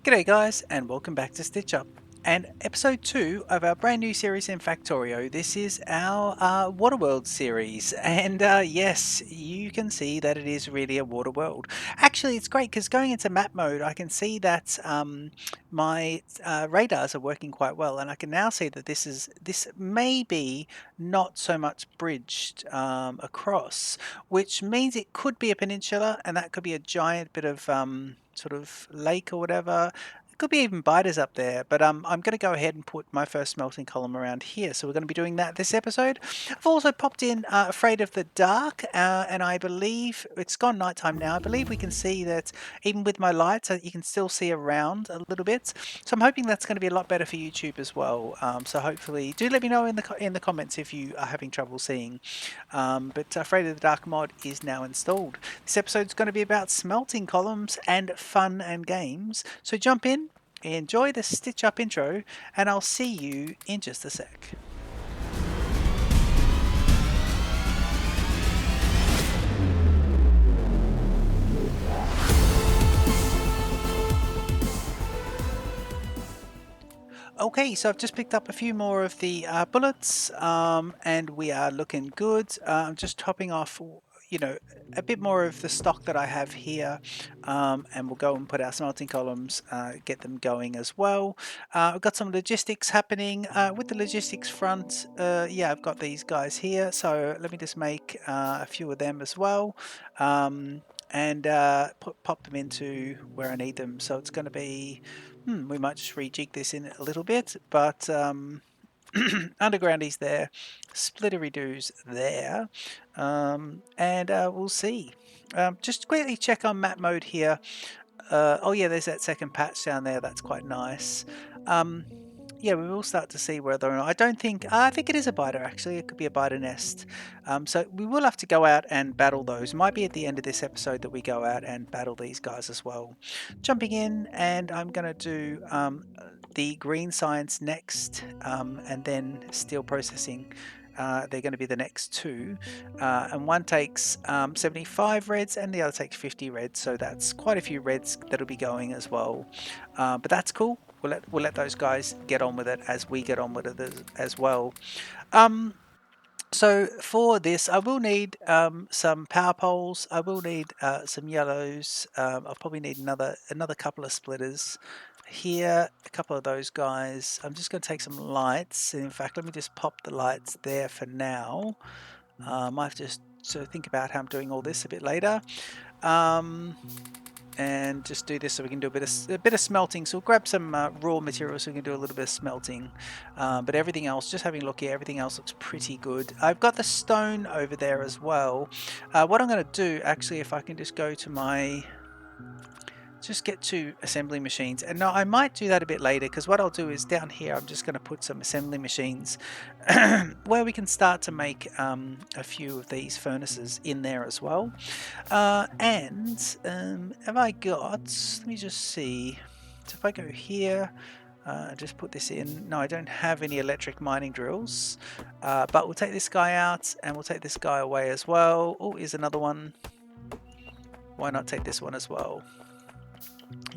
G'day guys, and welcome back to Stitch Up and episode 2 of our brand new series in Factorio. This is our Waterworld series, and yes, you can see that it is really a water world. Actually, it's great because going into map mode, I can see that my radars are working quite well, and I can now see that this may be not so much bridged across, which means it could be a peninsula, and that could be a giant bit of sort of lake or whatever. Could be even biters up there, but I'm going to go ahead and put my first smelting column around here. So we're going to be doing that this episode. I've also popped in Afraid of the Dark, and I believe it's gone nighttime now. I believe we can see that even with my lights, you can still see around a little bit. So I'm hoping that's going to be a lot better for YouTube as well. So hopefully, do let me know in the comments if you are having trouble seeing. But Afraid of the Dark mod is now installed. This episode is going to be about smelting columns and fun and games. So jump in, enjoy the Stitch Up intro, and I'll see you in just a sec. Okay, so I've just picked up a few more of the bullets, and we are looking good. I'm just topping off, a bit more of the stock that I have here, and we'll go and put our smelting columns, get them going as well. I've got some logistics happening. With the logistics front, yeah, I've got these guys here, so let me just make a few of them as well. And pop them into where I need them. So it's going to be, we might just rejig this in a little bit, but undergroundy's there, splittery do's there, and we'll see. Just quickly check on map mode here. Oh yeah, there's that second patch down there. That's quite nice. Yeah, we will start to see whether or not. I think it is a biter actually. It could be a biter nest. So we will have to go out and battle those. It might be at the end of this episode that we go out and battle these guys as well. Jumping in, and I'm going to do the green science next, and then steel processing. They're going to be the next two, and one takes 75 reds and the other takes 50 reds, so that's quite a few reds that'll be going as well, but that's cool. We'll let those guys get on with it as we get on with it as well. So for this, I will need some power poles. I will need some yellows. I'll probably need another couple of splitters here, a couple of those guys. I'm just going to take some lights. In fact, let me just pop the lights there for now. I might have to just sort of think about how I'm doing all this a bit later. And just do this so we can do a bit of smelting. So we'll grab some raw materials so we can do a little bit of smelting. But everything else, just having a look here, everything else looks pretty good. I've got the stone over there as well. What I'm going to do, actually, if I can just go to my... just get to assembly machines, and no, I might do that a bit later, because what I'll do is down here I'm just going to put some assembly machines where we can start to make a few of these furnaces in there as well. And have I got, let me just see, so if I go here, just put this in. No, I don't have any electric mining drills, but we'll take this guy out and we'll take this guy away as well. Oh, here's another one. Why not take this one as well?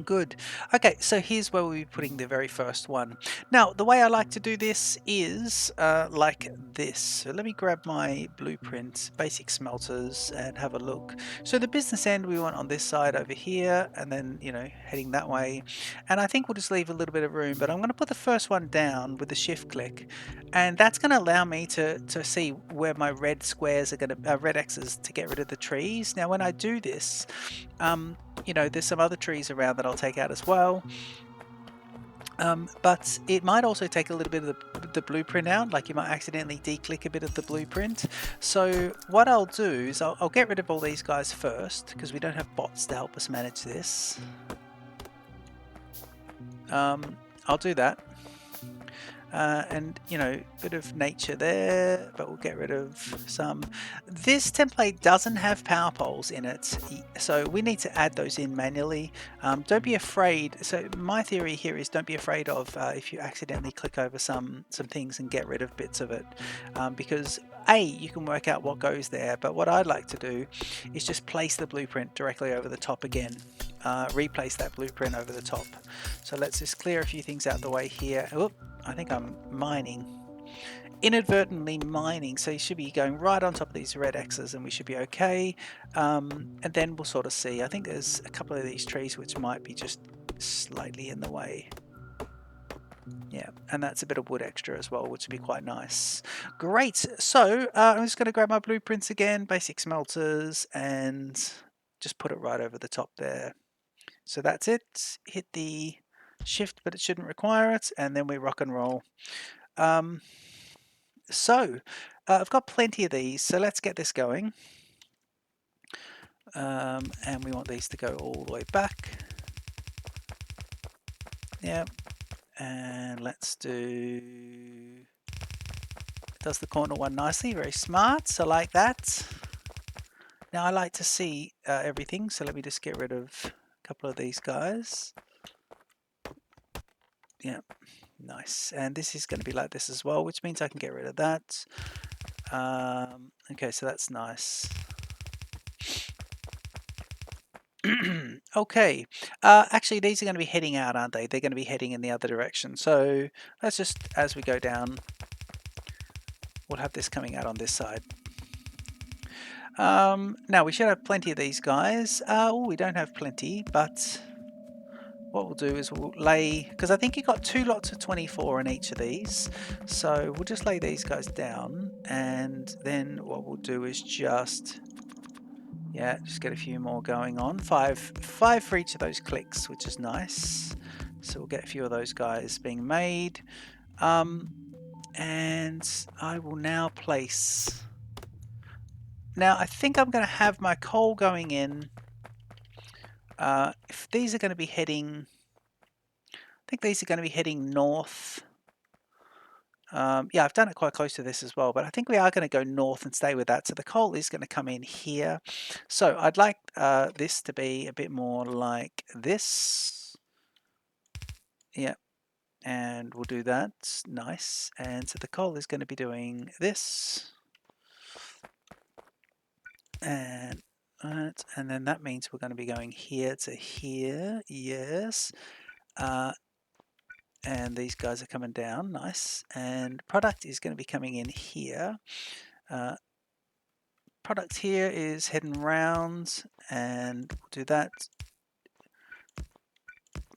Good. Okay, so here's where we'll be putting the very first one. Now, the way I like to do this is like this. So let me grab my blueprint, basic smelters, and have a look. So the business end we want on this side over here, and then, heading that way. And I think we'll just leave a little bit of room, but I'm going to put the first one down with the shift click, and that's going to allow me to see where my red squares are going to, red X's to get rid of the trees. Now, when I do this, there's some other trees around that I'll take out as well, but it might also take a little bit of the blueprint out, like you might accidentally declick a bit of the blueprint. So what I'll do is I'll get rid of all these guys first, because we don't have bots to help us manage this. I'll do that. And bit of nature there, but we'll get rid of some. This template doesn't have power poles in it, so we need to add those in manually. Don't be afraid. So my theory here is don't be afraid of if you accidentally click over some things and get rid of bits of it, because you can work out what goes there, but what I'd like to do is just place the blueprint directly over the top again. Replace that blueprint over the top. So let's just clear a few things out the way here. Oop, I think I'm inadvertently mining, so you should be going right on top of these red X's and we should be okay. And then we'll sort of see. I think there's a couple of these trees which might be just slightly in the way. Yeah, and that's a bit of wood extra as well, which would be quite nice. Great, so I'm just going to grab my blueprints again, basic smelters, and just put it right over the top there. So that's it. Hit the shift, but it shouldn't require it, and then we rock and roll. I've got plenty of these, so let's get this going. And we want these to go all the way back. Yeah, and let's do... Does the corner one nicely, very smart, so like that. Now I like to see everything, so let me just get rid of a couple of these guys. Yeah, nice. And this is going to be like this as well, which means I can get rid of that. Okay, so that's nice. Okay, actually these are going to be heading out, aren't they? They're going to be heading in the other direction. So let's just, as we go down, we'll have this coming out on this side. Now we should have plenty of these guys. Oh, we don't have plenty, but what we'll do is we'll lay, because I think you got 2 lots of 24 in each of these, so we'll just lay these guys down, and then what we'll do is just get a few more going on. Five for each of those clicks, which is nice. So we'll get a few of those guys being made. And I will now place... Now I think I'm going to have my coal going in. If these are going to be heading... I think these are going to be heading north. Yeah, I've done it quite close to this as well, but I think we are going to go north and stay with that. So the coal is going to come in here. So I'd like this to be a bit more like this. Yeah, and we'll do that. Nice. And so the coal is going to be doing this. And then that means we're going to be going here to here. Yes. And these guys are coming down, nice. And product is going to be coming in here. Product here is heading round, and we'll do that.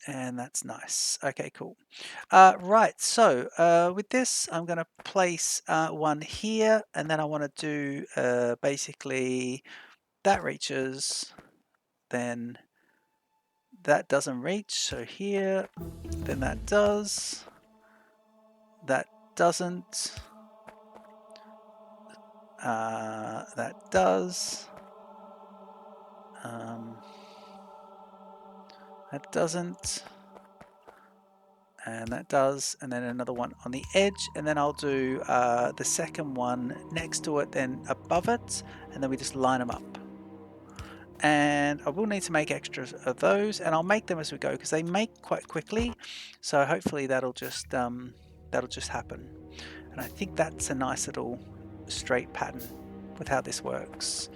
And that's nice. Okay, cool. Right, so with this, I'm going to place one here, and then I want to do basically that reaches, then that doesn't reach, so here, then that does, that doesn't, that does, that doesn't, and that does, and then another one on the edge, and then I'll do the second one next to it, then above it, and then we just line them up. And I will need to make extras of those, and I'll make them as we go because they make quite quickly, so hopefully that'll just happen. And I think that's a nice little straight pattern with how this works.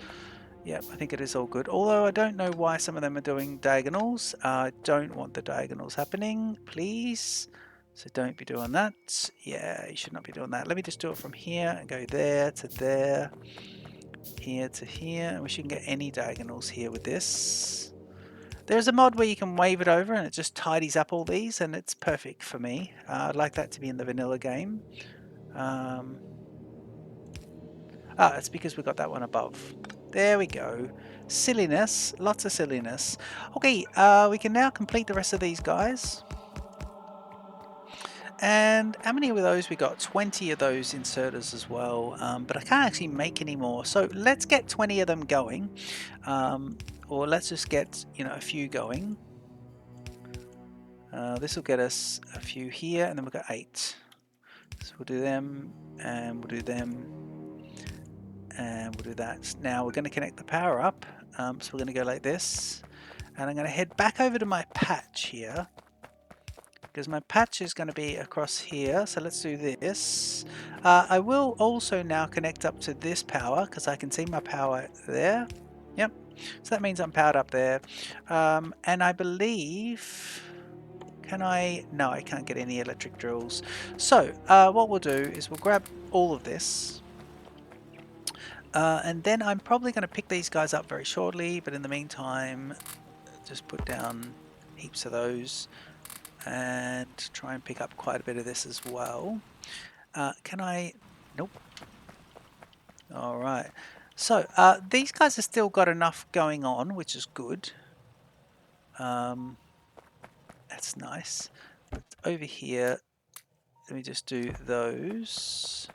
Yep, I think it is all good. Although I don't know why some of them are doing diagonals. I don't want the diagonals happening, please. So don't be doing that. Yeah, you should not be doing that. Let me just do it from here and go there to there, here to here. I wish you can get any diagonals here with this. There's a mod where you can wave it over and it just tidies up all these, and it's perfect for me. I'd like that to be in the vanilla game. It's because we got that one above. There we go. Silliness. Lots of silliness. Okay, we can now complete the rest of these guys. And how many of those we got? 20 of those inserters as well, but I can't actually make any more. So let's get 20 of them going, or let's just get a few going. This will get us a few here, and then we've got 8. So we'll do them, and we'll do them, and we'll do that. Now we're going to connect the power up, so we're going to go like this, and I'm going to head back over to my patch here, because my patch is going to be across here. So let's do this. I will also now connect up to this power because I can see my power there. Yep. So that means I'm powered up there. And I believe... Can I? No, I can't get any electric drills. So what we'll do is we'll grab all of this. And then I'm probably going to pick these guys up very shortly. But in the meantime, just put down heaps of those. And try and pick up quite a bit of this as well. Can I? Nope. All right. So these guys have still got enough going on, which is good. That's nice. But over here, let me just do those.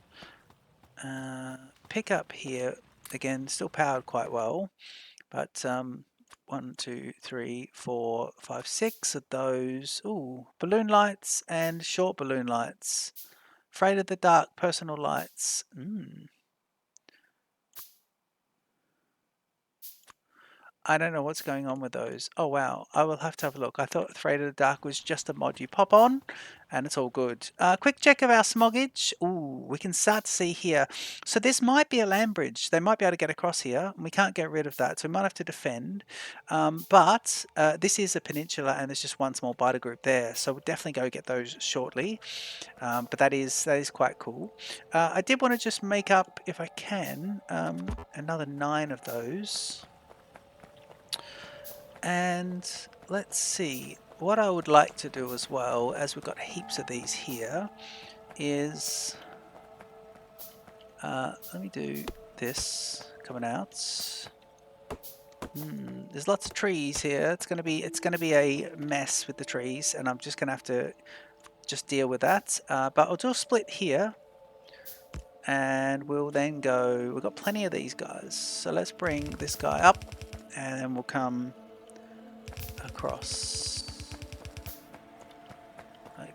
Pick up here again, still powered quite well, but 1, 2, 3, 4, 5, 6 of those. Ooh, balloon lights and short balloon lights. Afraid of the dark, personal lights. I don't know what's going on with those. Oh wow, I will have to have a look. I thought Afraid of the Dark was just a mod you pop on and it's all good. Quick check of our smoggage. Ooh, we can start to see here. So this might be a land bridge. They might be able to get across here. And we can't get rid of that, so we might have to defend. But this is a peninsula and there's just one small biter group there. So we'll definitely go get those shortly. But that is quite cool. I did want to just make up, if I can, another 9 of those. And let's see, what I would like to do as well, as we've got heaps of these here, is let me do this coming out. There's lots of trees here. It's gonna be a mess with the trees, and I'm just gonna have to just deal with that. But I'll do a split here, and we'll then go. We've got plenty of these guys, so let's bring this guy up, and then we'll come across.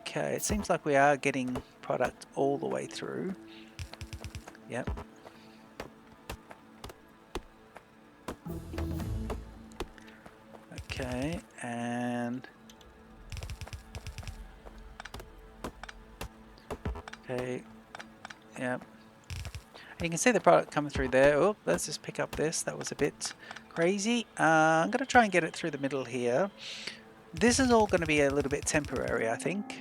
Okay, it seems like we are getting product all the way through. Yep. Okay, and... Okay, yep. And you can see the product coming through there. Oh, let's just pick up this. That was a bit crazy. I'm going to try and get it through the middle here. This is all going to be a little bit temporary, I think.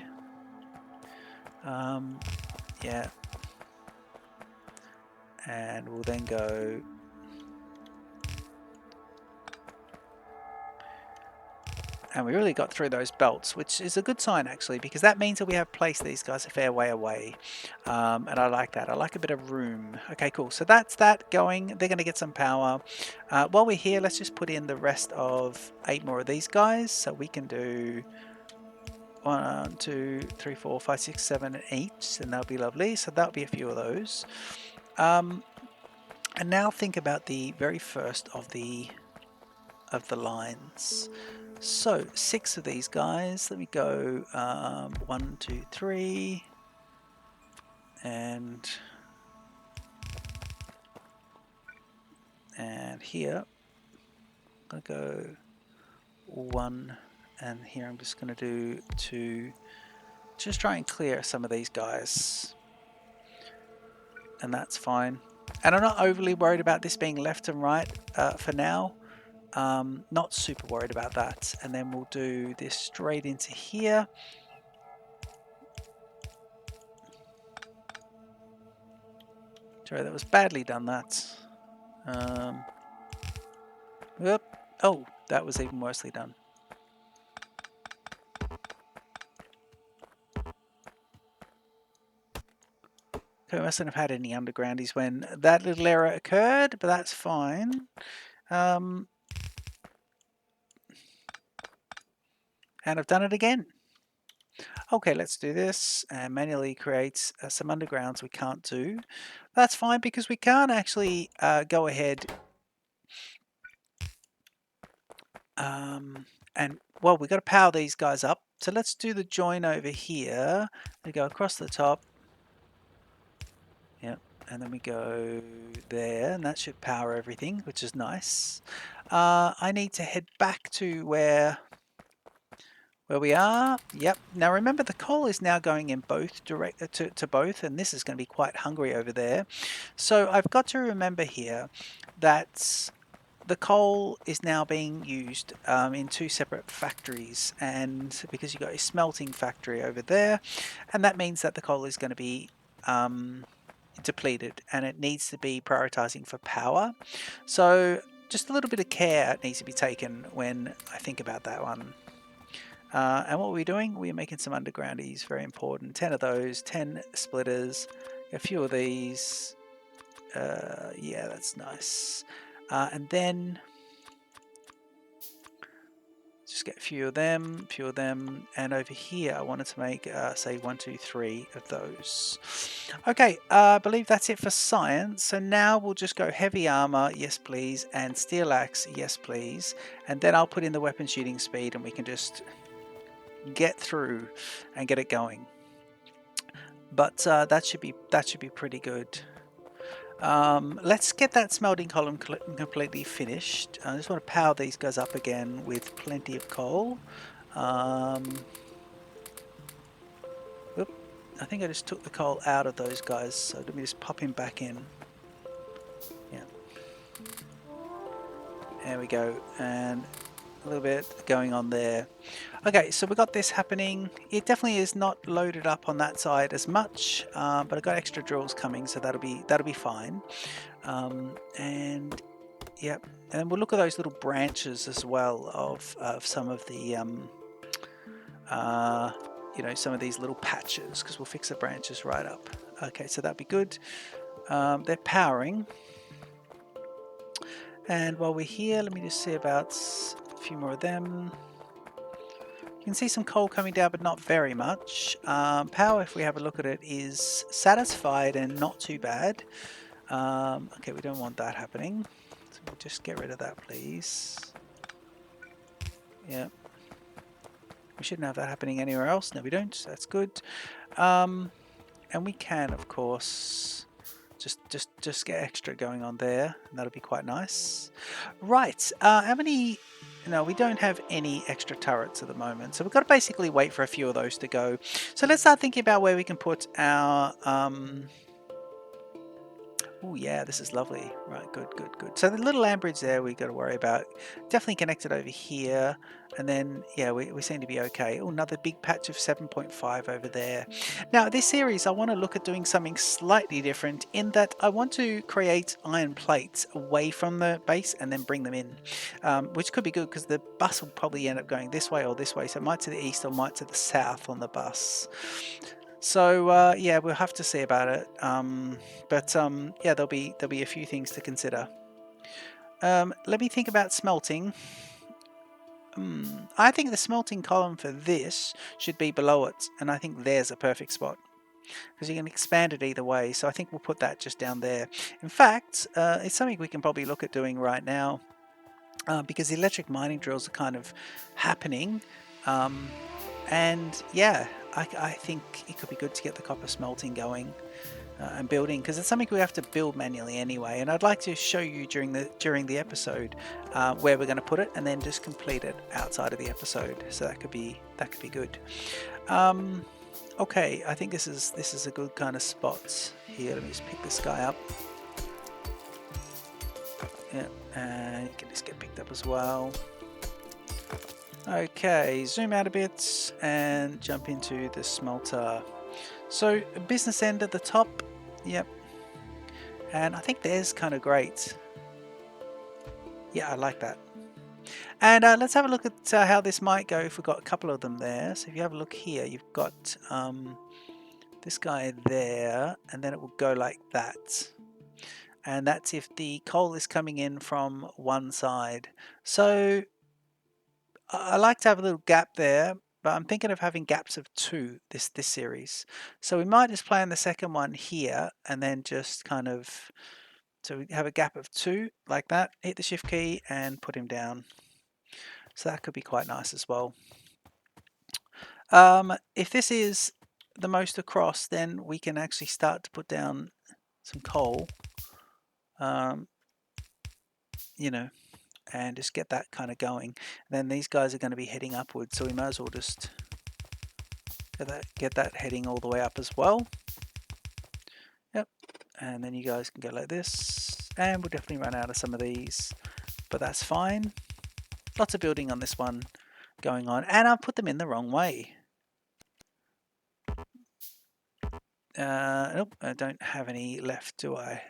Yeah. And we'll then go... And we really got through those belts, which is a good sign actually, because that means that we have placed these guys a fair way away. And I like that. I like a bit of room. Okay, cool. So that's that going. They're going to get some power. While we're here, let's just put in the rest of 8 more of these guys. So we can do 1, 2, 3, 4, 5, 6, 7, and 8. And that'll be lovely. So that'll be a few of those. And now think about the very first of the lines. So 6 of these guys. Let me go 1, 2, 3, and here I'm gonna go 1, and here I'm just gonna do 2. Just try and clear some of these guys, and that's fine. And I'm not overly worried about this being left and right for now. Not super worried about that. And then we'll do this straight into here. Sorry, that was badly done, that. Whoop. Oh, that was even worsely done. Okay, we mustn't have had any undergroundies when that little error occurred, but that's fine. And I've done it again. Okay, let's do this and manually create some undergrounds we can't do. That's fine because we can't actually go ahead and, well, we've got to power these guys up. So let's do the join over here. We go across the top. Yep, and then we go there, and that should power everything, which is nice. I need to head back to where Where we are, yep. Now remember, the coal is now going in both to both, and this is going to be quite hungry over there. So I've got to remember here that the coal is now being used in two separate factories, and because you've got a smelting factory over there, and that means that the coal is going to be depleted, and it needs to be prioritizing for power. So just a little bit of care needs to be taken when I think about that one. And what we're doing, we're making some undergroundies, very important. 10 of those, 10 splitters, a few of these. Yeah, that's nice. And then just get a few of them, and over here I wanted to make, say, 1, 2, 3 of those. Okay, I believe that's it for science. So now we'll just go heavy armor, yes please, and steel axe, yes please. And then I'll put in the weapon shooting speed, and we can just get through and get it going. But that should be pretty good. Let's get that smelting column completely finished. I just want to power these guys up again with plenty of coal. Oop, I think I just took the coal out of those guys, so let me just pop him back in. Yeah, there we go, and a little bit going on there. Okay, so we got this happening. It definitely is not loaded up on that side as much, but I got extra drills coming, so that'll be fine. And yep, and we'll look at those little branches as well of some of the you know, some of these little patches, because we'll fix the branches right up. Okay, so that'd be good. They're powering. And while we're here, let me just see about a few more of them. You can see some coal coming down, but not very much. Power, if we have a look at it, is satisfied and not too bad. Okay, we don't want that happening. So we'll just get rid of that, please. Yeah. We shouldn't have that happening anywhere else. No, we don't. So that's good. And we can, of course, just get extra going on there, and that'll be quite nice. Right. How many? No, we don't have any extra turrets at the moment, so we've got to basically wait for a few of those to go. So let's start thinking about where we can put our. Oh yeah, this is lovely. Right, good, good, good. So the little amberage there we got to worry about. Definitely connected over here. And then, yeah, we seem to be okay. Oh, another big patch of 7.5 over there. Now, this series, I want to look at doing something slightly different in that I want to create iron plates away from the base and then bring them in, which could be good because the bus will probably end up going this way or this way. So it might to the east or might to the south on the bus. So yeah, we'll have to see about it. But yeah, there'll be a few things to consider. Let me think about smelting. I think the smelting column for this should be below it, and I think there's a perfect spot because you can expand it either way. So I think we'll put that just down there. In fact, it's something we can probably look at doing right now because the electric mining drills are kind of happening. And yeah, I think it could be good to get the copper smelting going and building, because it's something we have to build manually anyway. And I'd like to show you during the episode where we're going to put it, and then just complete it outside of the episode. So that could be good. Okay, I think this is a good kind of spot here. Let me just pick this guy up. Yeah, and you can just get picked up as well. Okay, zoom out a bit and jump into the smelter. So business end at the top, yep. And I think there's kind of great. Yeah, I like that. And let's have a look at how this might go if we've got a couple of them there. So if you have a look here, you've got this guy there, and then it will go like that. And that's if the coal is coming in from one side. So I like to have a little gap there, but I'm thinking of having gaps of 2 this series. So we might just plan the second one here, and then just kind of, so we have a gap of 2 like that, hit the shift key and put him down. So that could be quite nice as well. If this is the most across, then we can actually start to put down some coal, you know, and just get that kind of going. And then these guys are going to be heading upwards, so we might as well just get that heading all the way up as well. Yep, and then you guys can go like this, and we'll definitely run out of some of these, but that's fine. Lots of building on this one going on, and I've put them in the wrong way. Nope, I don't have any left, do I?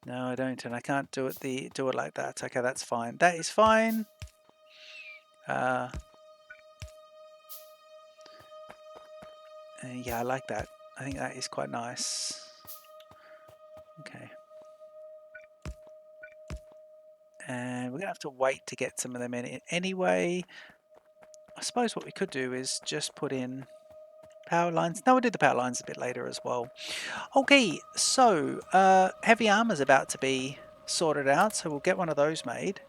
No, I don't, and I can't do it like that. Okay, that's fine. That is fine. Yeah, I like that. I think that is quite nice. Okay. And we're going to have to wait to get some of them in anyway. I suppose what we could do is just put in power lines. No, we'll do the power lines a bit later as well. Okay, so heavy armor's about to be sorted out, so we'll get one of those made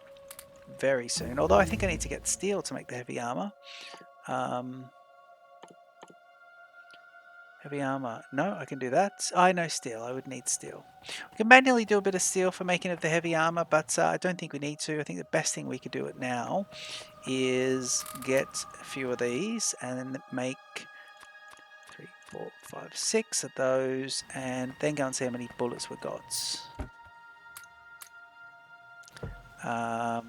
very soon. Although I think I need to get steel to make the heavy armor. Heavy armor. No, I can do that. I know steel. I would need steel. We can manually do a bit of steel for making of the heavy armor, but I don't think we need to. I think the best thing we could do it now is get a few of these and make 3, 4, 5, 6 of those, and then go and see how many bullets we got.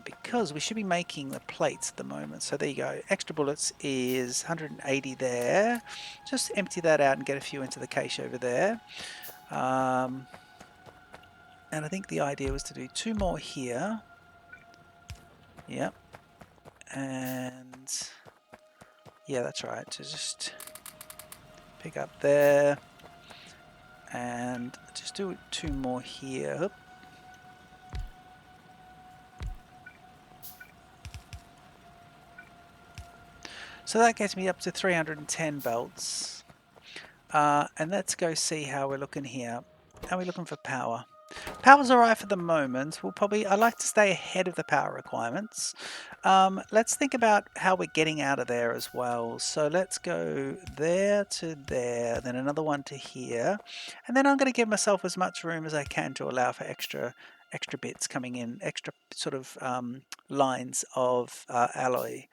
Because we should be making the plates at the moment. So there you go. Extra bullets is 180 there. Just empty that out and get a few into the cache over there. And I think the idea was to do 2 more here. Yep. And yeah, that's right. So just pick up there and just do 2 more here. So that gets me up to 310 belts. And let's go see how we're looking here. How are we looking for power? Power's alright for the moment. I like to stay ahead of the power requirements. Let's think about how we're getting out of there as well. So let's go there to there, then another one to here. And then I'm going to give myself as much room as I can to allow for extra bits coming in, extra sort of lines of alloy.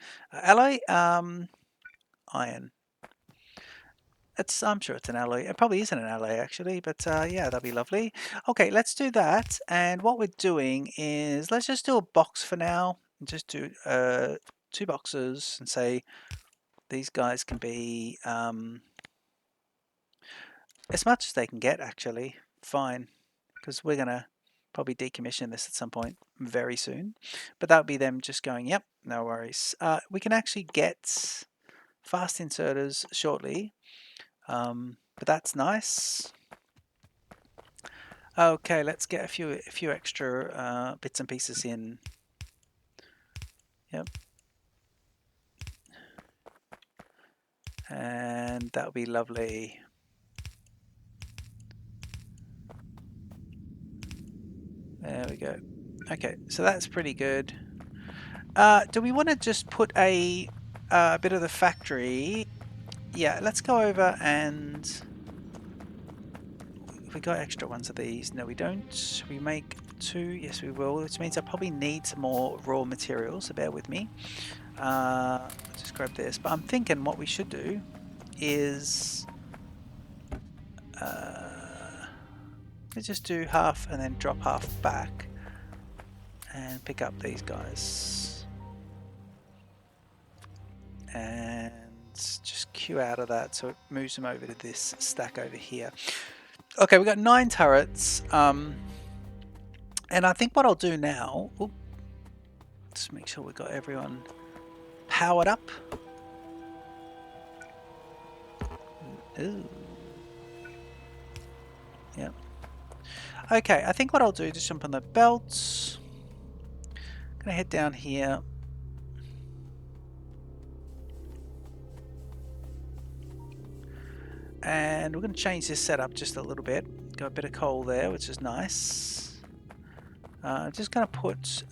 Iron. I'm sure it's an alloy. It probably isn't an alloy actually, but yeah, that'd be lovely. Okay, let's do that. And what we're doing is let's just do a box for now. And just do 2 boxes and say these guys can be as much as they can get actually. Fine, because we're gonna probably decommission this at some point very soon. But that would be them just going, yep, no worries. We can actually get fast inserters shortly. But that's nice. Okay, let's get a few extra bits and pieces in. Yep. And that would be lovely. There we go. Okay, so that's pretty good. Do we want to just put a bit of the factory? Yeah, let's go over and... we got extra ones of these? No, we don't. Should we make 2? Yes, we will. Which means I probably need some more raw materials, so bear with me. Just grab this. But I'm thinking what we should do is... let's just do half and then drop half back. And pick up these guys. And just queue out of that so it moves them over to this stack over here. Okay, we've got 9 turrets. And I think what I'll do now... just make sure we've got everyone powered up. Ooh. Yep. Okay, I think what I'll do is just jump on the belts. I'm going to head down here. And we're going to change this setup just a little bit. Got a bit of coal there, which is nice. I'm just going to put...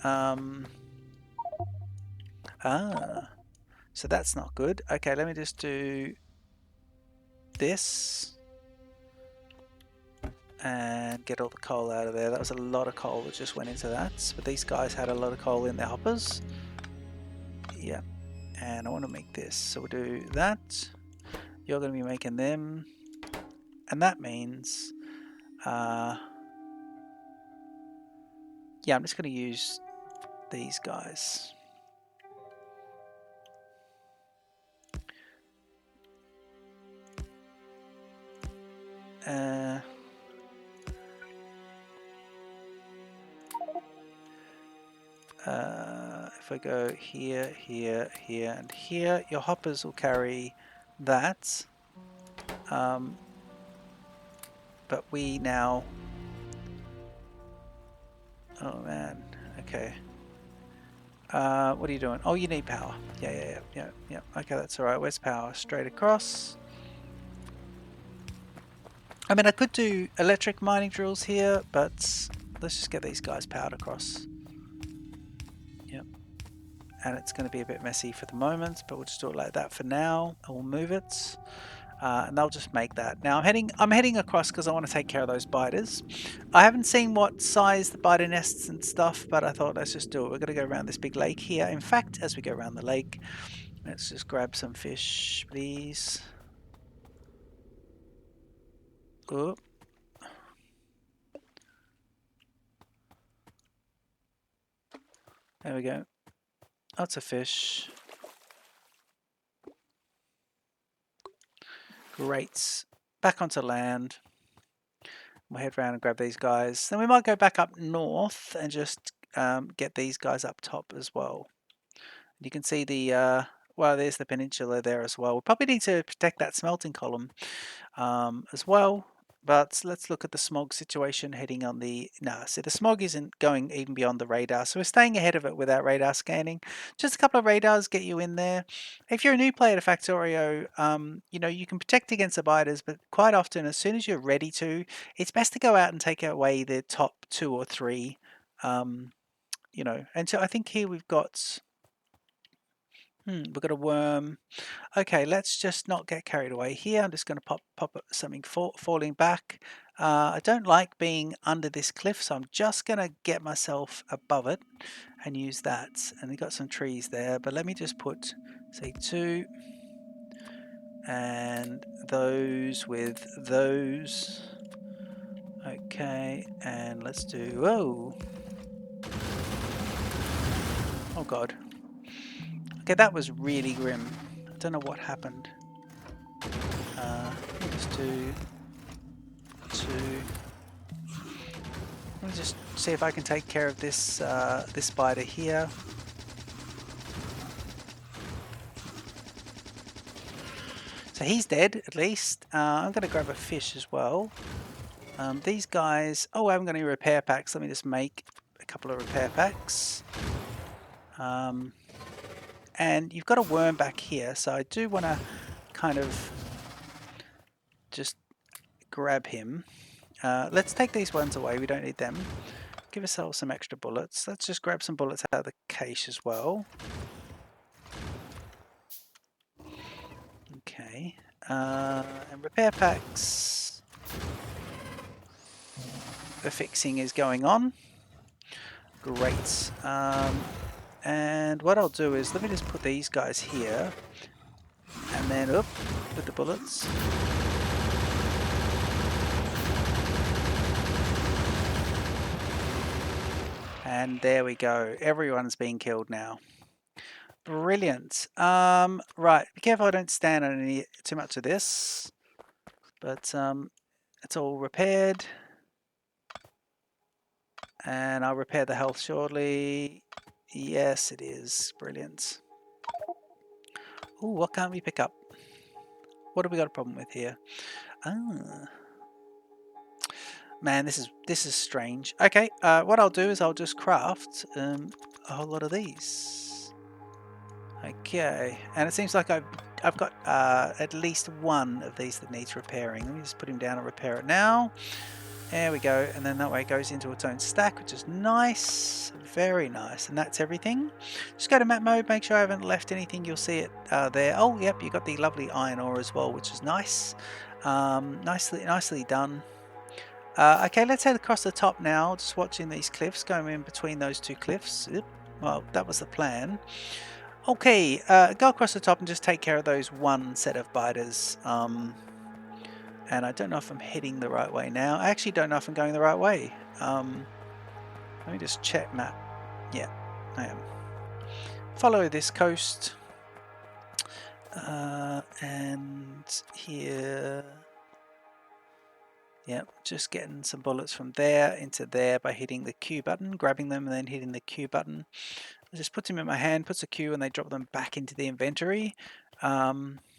so that's not good. Okay, let me just do this. and get all the coal out of there. That was a lot of coal that just went into that, but these guys had a lot of coal in their hoppers. Yeah, and I want to make this, so we'll do that. You're going to be making them, and that means yeah, I'm just going to use these guys. If I go here, here, here, and here, your hoppers will carry that. But we now... Oh man, okay. What are you doing? Oh, you need power. Yeah. Okay, that's alright. Where's power? Straight across. I mean, I could do electric mining drills here, but let's just get these guys powered across. Yep. And it's going to be a bit messy for the moment, but we'll just do it like that for now. I will move it. And they'll just make that. Now I'm heading across because I want to take care of those biters. I haven't seen what size the biter nests and stuff, but I thought let's just do it. We're going to go around this big lake here. In fact, as we go around the lake, let's just grab some fish, please. Oh. There we go. Lots of fish. Great. Back onto land. We'll head around and grab these guys. Then we might go back up north and just get these guys up top as well. You can see the, well, there's the peninsula there as well. We'll probably need to protect that smelting column as well. But let's look at the smog situation heading on the... No, so the smog isn't going even beyond the radar. So we're staying ahead of it with our radar scanning. Just a couple of radars get you in there. If you're a new player to Factorio, you know, you can protect against the biters, but quite often, as soon as you're ready to, it's best to go out and take away the top 2 or 3. You know, and so I think here we've got... we've got a worm. Okay, let's just not get carried away here. I'm just going to pop something falling back. I don't like being under this cliff, so I'm just going to get myself above it and use that. And we've got some trees there, but let me just put, say, 2 and those with those. Okay, and let's do... Whoa! Oh god. Okay, that was really grim. I don't know what happened. Let's do 2. Let me just see if I can take care of this this spider here. So he's dead at least. I'm going to grab a fish as well. These guys... Oh, I haven't got any repair packs. Let me just make a couple of repair packs. And you've got a worm back here, so I do want to kind of just grab him. Let's take these ones away. We don't need them. Give ourselves some extra bullets. Let's just grab some bullets out of the cache as well. Okay. And repair packs. The fixing is going on. Great. And what I'll do is, let me just put these guys here. And then up with the bullets. And there we go. Everyone's being killed now. Brilliant. Right, be careful I don't stand on any too much of this. But it's all repaired. And I'll repair the health shortly. Yes, it is. Brilliant. Ooh, what can't we pick up? What have we got a problem with here? Ah. Man, this is strange. Okay, what I'll do is I'll just craft a whole lot of these. Okay, and it seems like I've got at least one of these that needs repairing. Let me just put him down and repair it now. There we go, and then that way it goes into its own stack, which is nice, very nice. And that's everything. Just go to map mode, make sure I haven't left anything. You'll see it there. Oh, yep, you got the lovely iron ore as well, which is nice. Nicely done. Okay, let's head across the top now. Just watching these cliffs, going in between those two cliffs. Oop. Well, that was the plan. Okay, go across the top and just take care of those one set of biters. And I don't know if I'm heading the right way now. I actually don't know if I'm going the right way. Let me just check map. Yeah, I am. Follow this coast. And here. Yep, just getting some bullets from there into there by hitting the Q button, grabbing them and then hitting the Q button. It just puts them in my hand, puts a Q, and they drop them back into the inventory.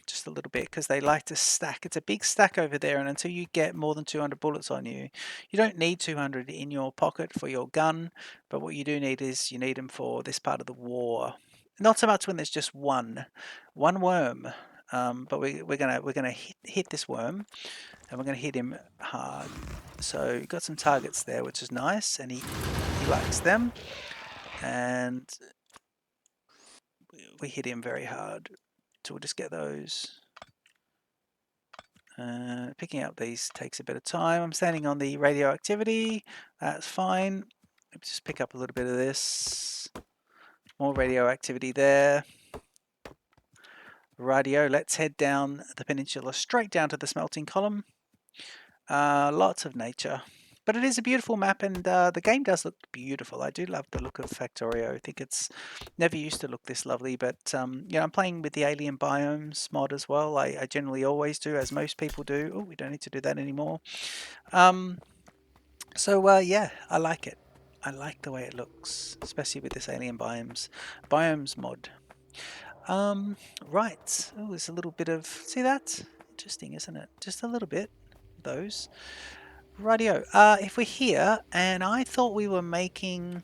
Just a little bit because they like to stack. It's a big stack over there, and until you get more than 200 bullets on you, you don't need 200 in your pocket for your gun, but what you do need is you need them for this part of the war. Not so much when there's just one worm, but we're gonna hit this worm, and we're gonna hit him hard. So got some targets there, which is nice, and he likes them, and we hit him very hard. So we'll just get those. Picking up these takes a bit of time. I'm standing on the radioactivity. That's fine. Let's just pick up a little bit of this. More radioactivity there. Radio, let's head down the peninsula straight down to the smelting column. Lots of nature. But it is a beautiful map, and the game does look beautiful. I do love the look of Factorio. I think it's never used to look this lovely, but you know, I'm playing with the alien biomes mod as well. I generally always do, as most people do. Oh, we don't need to do that anymore. So yeah, I like it. I like the way it looks, especially with this alien biomes mod. Right. Oh, there's a little bit of, see that? Interesting, isn't it? Just a little bit. Those. Radio. If we're here, and I thought we were making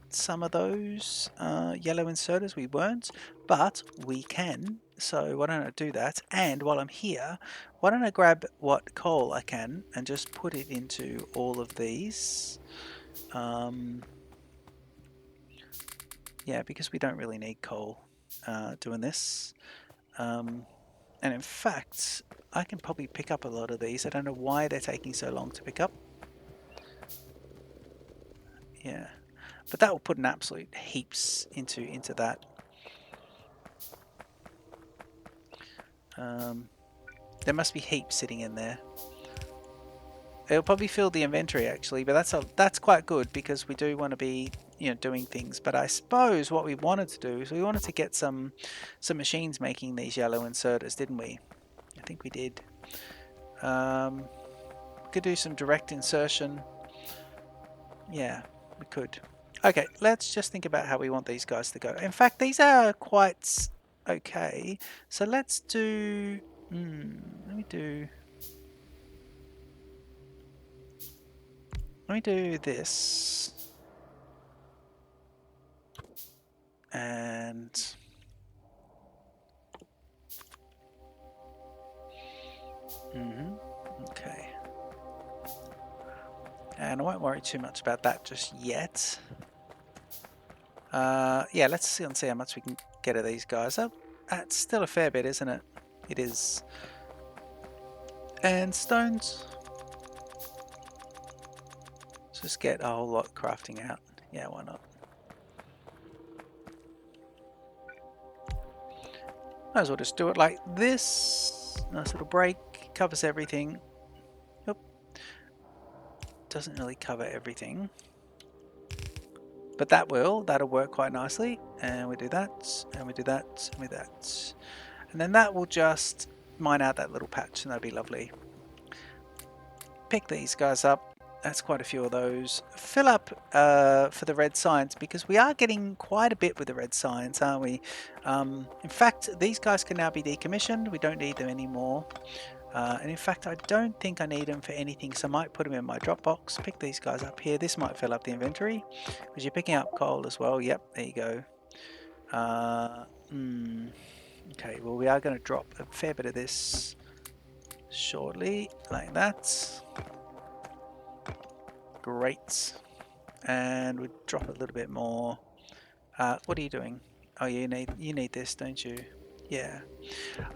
some of those yellow inserters, we weren't, but we can. So why don't I do that? And while I'm here, why don't I grab what coal I can and just put it into all of these. Yeah, because we don't really need coal doing this. And in fact, I can probably pick up a lot of these. I don't know why they're taking so long to pick up. Yeah, but that will put an absolute heaps into that. There must be heaps sitting in there. It'll probably fill the inventory actually, but that's quite good because we do want to be, you know, doing things. But I suppose what we wanted to do is we wanted to get some machines making these yellow inserters, didn't we? I think we did. We could do some direct insertion. Yeah, we could. Okay, let's just think about how we want these guys to go. In fact, these are quite okay. So let's do. Let me do this. And okay. And I won't worry too much about that just yet. Yeah, let's see how much we can get of these guys. Oh, that's still a fair bit, isn't it? It is. And stones. Let's just get a whole lot crafting out. Yeah, why not? Might as well just do it like this. Nice little break. Covers everything. Yep. Doesn't really cover everything. But that'll work quite nicely. And we do that, and we do that, and we do that. And then that will just mine out that little patch, and that'll be lovely. Pick these guys up. That's quite a few of those. Fill up for the red signs, because we are getting quite a bit with the red signs, aren't we? In fact, these guys can now be decommissioned. We don't need them anymore. And in fact, I don't think I need them for anything, so I might put them in my drop box. Pick these guys up here. This might fill up the inventory, because you're picking up coal as well. Yep, there you go. Okay, well, we are going to drop a fair bit of this shortly, like that. Great. And we drop a little bit more. What are you doing? Oh, you need this, don't you? Yeah.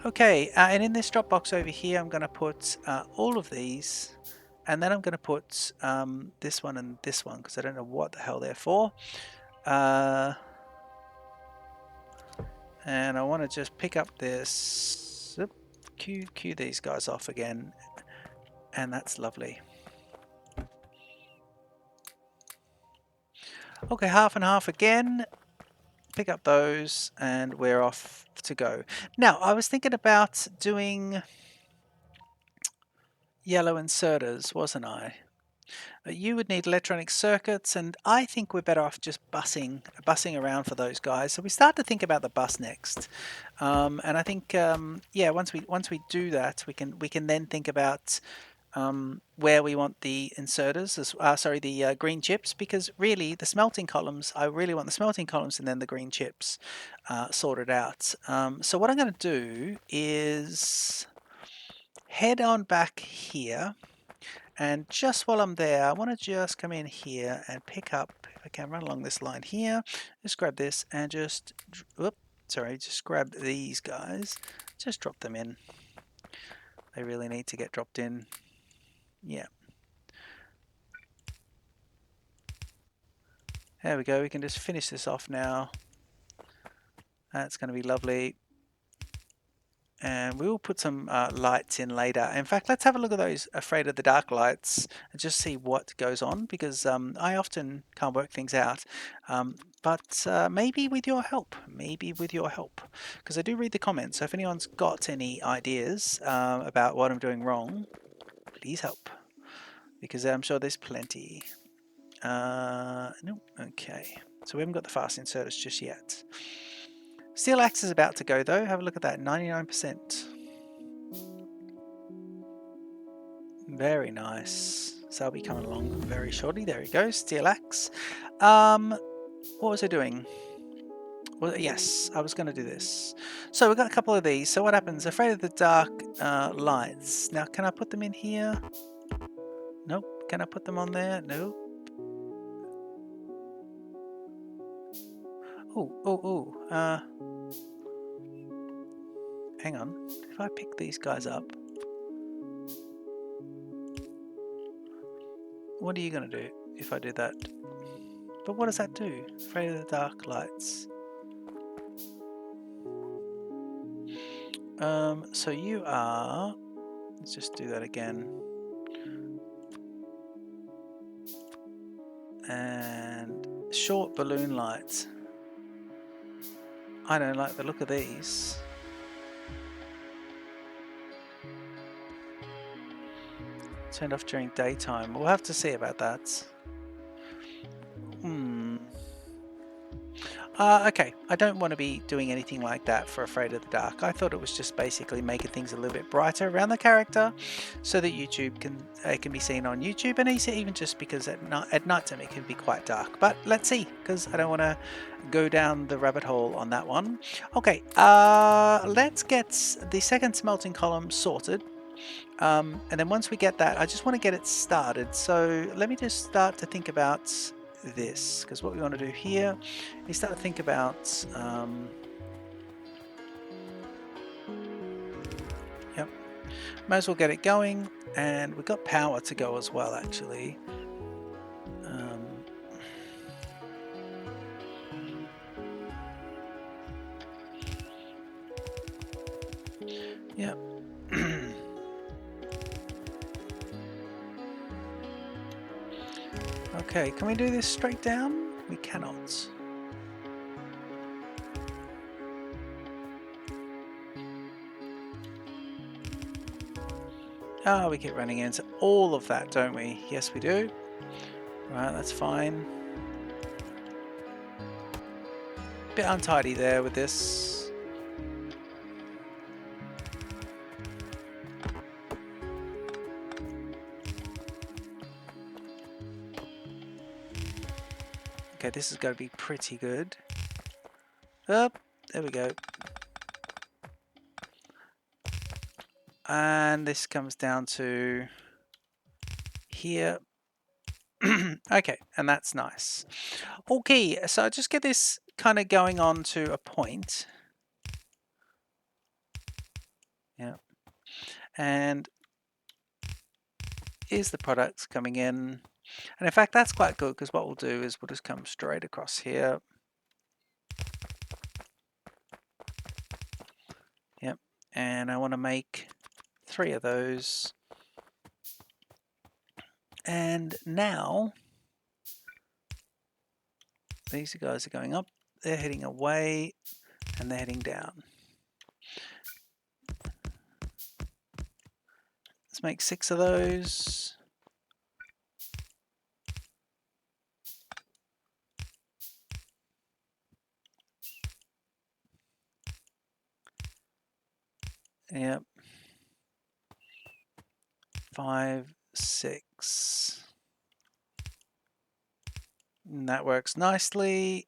Okay, and in this drop box over here, I'm going to put all of these And then I'm going to put this one and this one because I don't know what the hell they're for. And I want to just pick up this, cue these guys off again, and that's lovely. Okay, half and half again. Pick up those, and we're off to go. Now, I was thinking about doing yellow inserters, wasn't I? You would need electronic circuits, and I think we're better off just bussing around for those guys. So we start to think about the bus next, and I think yeah, once we do that, we can then think about where we want the inserters, sorry, the green chips, because really the smelting columns, I really want the smelting columns and then the green chips sorted out. So what I'm going to do is head on back here, and just while I'm there, I want to just come in here and pick up, if I can run along this line here, just grab this and just, just grab these guys, just drop them in. They really need to get dropped in. Yeah. There we go, we can just finish this off now. That's going to be lovely. And we will put some lights in later. In fact, let's have a look at those Afraid of the Dark lights and just see what goes on, because I often can't work things out. But maybe with your help, because I do read the comments. So if anyone's got any ideas about what I'm doing wrong, please help, because I'm sure there's plenty. No, okay. So we haven't got the fast inserters just yet. Steel axe is about to go though. Have a look at that, 99%. Very nice. So I'll be coming along very shortly. There we go, steel axe. What was I doing? Well, yes, I was going to do this. So we've got a couple of these. So what happens? Afraid of the Dark lights. Now, can I put them in here? Nope. Can I put them on there? No. Hang on. If I pick these guys up, what are you going to do if I do that? But what does that do? Afraid of the Dark lights. So you are, let's just do that again. And short balloon lights. I don't like the look of these. Turned off during daytime. We'll have to see about that. Okay, I don't want to be doing anything like that for Afraid of the Dark. I thought it was just basically making things a little bit brighter around the character, so that YouTube can be seen on YouTube, and even just because at night time it can be quite dark. But let's see, because I don't want to go down the rabbit hole on that one. Okay, let's get the second smelting column sorted. And then once we get that, I just want to get it started. So let me just start to think about this, because what we want to do here is start to think about yep, might as well get it going, and we've got power to go as well actually. Yep. Okay, can we do this straight down? We cannot. Oh, we keep running into all of that, don't we? Yes, we do. Right, that's fine. Bit untidy there with this. Okay, this is going to be pretty good. Up, there we go. And this comes down to here. Okay, and that's nice. Okay, so I just get this kind of going on to a point. Yeah. And is the products coming in. And in fact, that's quite good, because what we'll do is we'll just come straight across here. Yep. And I want to make 3 of those. And now these guys are going up, they're heading away, and they're heading down. Let's make 6 of those. Yep. 5, 6. And that works nicely.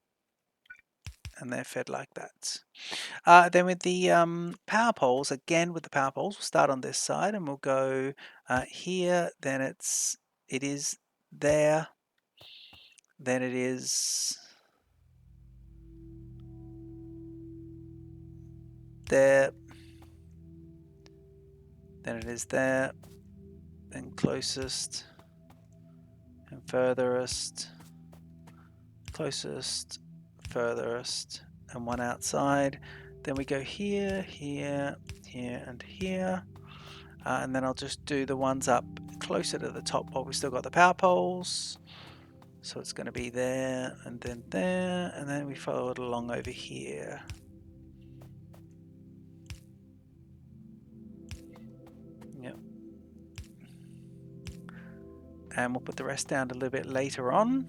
And they're fed like that. Then with the power poles, again with the power poles, we'll start on this side and we'll go here, then it is there, then it is there, then it is there, then closest and furthest, closest, furthest, and one outside. Then we go here, here, here, and here. And then I'll just do the ones up closer to the top while we've still got the power poles. So it's going to be there, and then we follow it along over here. Yep. And we'll put the rest down a little bit later on.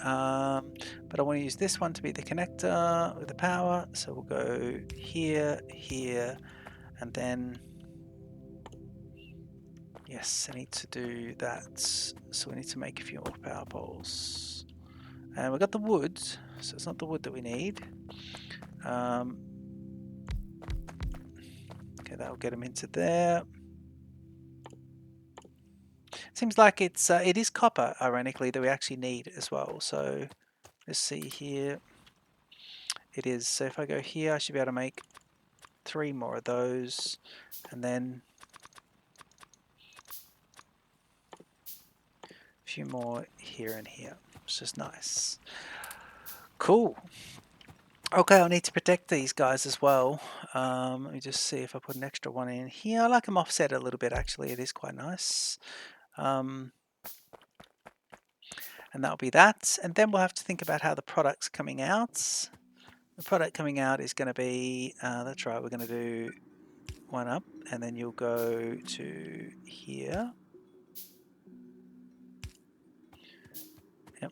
But I want to use this one to be the connector with the power. So we'll go here, here, and then yes, I need to do that. So we need to make a few more power poles. And we've got the wood, so it's not the wood that we need. Okay, that'll get them into there. Seems like it is copper, ironically, that we actually need as well. So let's see here. It is. So if I go here, I should be able to make 3 more of those, and then a few more here and here. It's just nice. Cool. Okay, I'll need to protect these guys as well. Let me just see if I put an extra one in here. I like them offset a little bit, actually. It is quite nice. And that'll be that. And then we'll have to think about how the product's coming out. The product coming out is going to be, that's right, we're going to do one up, and then you'll go to here. Yep.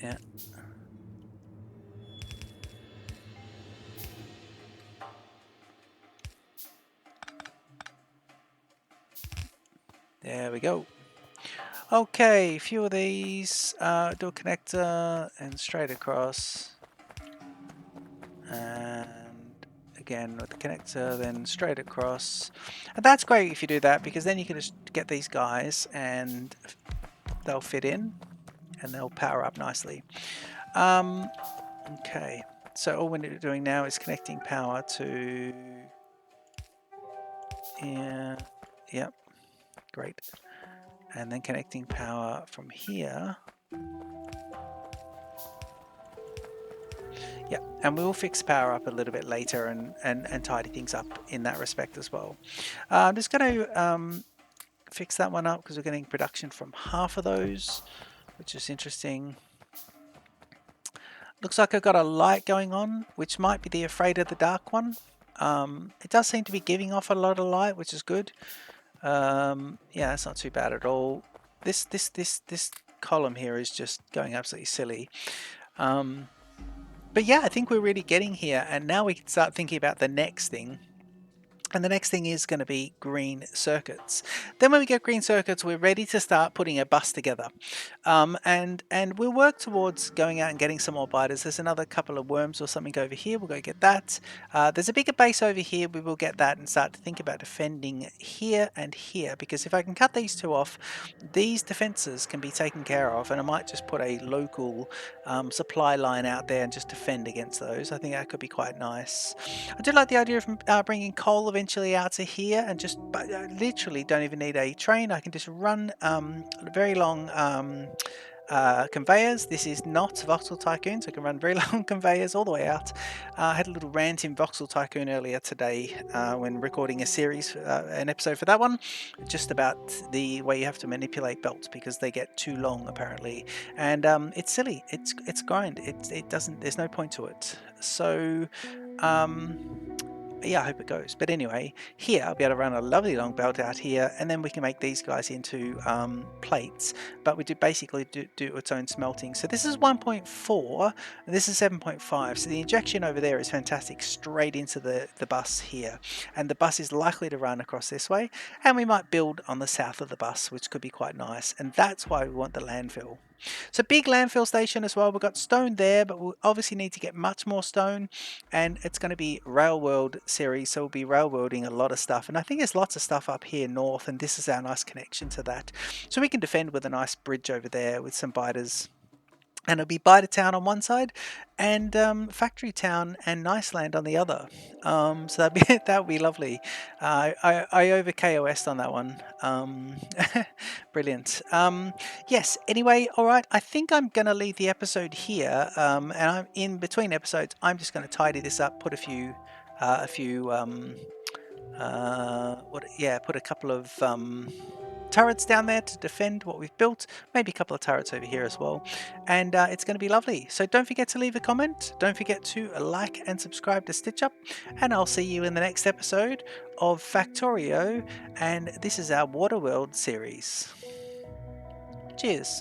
Yeah. There we go. Okay, a few of these, do a connector and straight across. And again with the connector, then straight across. And that's great if you do that, because then you can just get these guys and they'll fit in and they'll power up nicely. Okay, so all we're doing now is connecting power to here. Yep, great. And then connecting power from here. Yeah, and we will fix power up a little bit later and tidy things up in that respect as well. I'm just going to fix that one up because we're getting production from half of those, which is interesting. Looks like I've got a light going on, which might be the Afraid of the Dark one. It does seem to be giving off a lot of light, which is good. Yeah, that's not too bad at all. This column here is just going absolutely silly. But yeah, I think we're really getting here, and now we can start thinking about the next thing, And the next thing is going to be green circuits. Then when we get green circuits, we're ready to start putting a bus together. And we'll work towards going out and getting some more biters. There's another couple of worms or something over here. We'll go get that. There's a bigger base over here. We will get that and start to think about defending here and here. Because if I can cut these two off, these defenses can be taken care of. And I might just put a local supply line out there and just defend against those. I think that could be quite nice. I do like the idea of bringing coal eventually out to here, and just literally don't even need a train. I can just run very long conveyors. This is not Voxel Tycoon, so I can run very long conveyors all the way out. I had a little rant in Voxel Tycoon earlier today when recording a series, an episode for that one, just about the way you have to manipulate belts because they get too long apparently, and it's silly. It's grind. It doesn't. There's no point to it. So. Yeah, I hope it goes. But anyway, here I'll be able to run a lovely long belt out here, and then we can make these guys into plates. But we do basically do its own smelting. So this is 1.4, and this is 7.5. So the injection over there is fantastic, straight into the bus here. And the bus is likely to run across this way, and we might build on the south of the bus, which could be quite nice. And that's why we want the landfill. So big landfill station as well. We've got stone there, but we'll obviously need to get much more stone, and it's going to be rail world series, so we'll be rail worlding a lot of stuff. And I think there's lots of stuff up here north, and this is our nice connection to that. So we can defend with a nice bridge over there with some biters. And it'll be Biter Town on one side, and Factory Town and Niceland on the other. So that'd be lovely. I over KOS'd on that one. Brilliant. Yes. Anyway, all right. I think I'm gonna leave the episode here. And I'm in between episodes. I'm just gonna tidy this up, put a few, put a couple of turrets down there to defend what we've built, maybe a couple of turrets over here as well, and it's going to be lovely. So don't forget to leave a comment, don't forget to like and subscribe to Stitch Up, and I'll see you in the next episode of Factorio, and this is our Waterworld series. Cheers.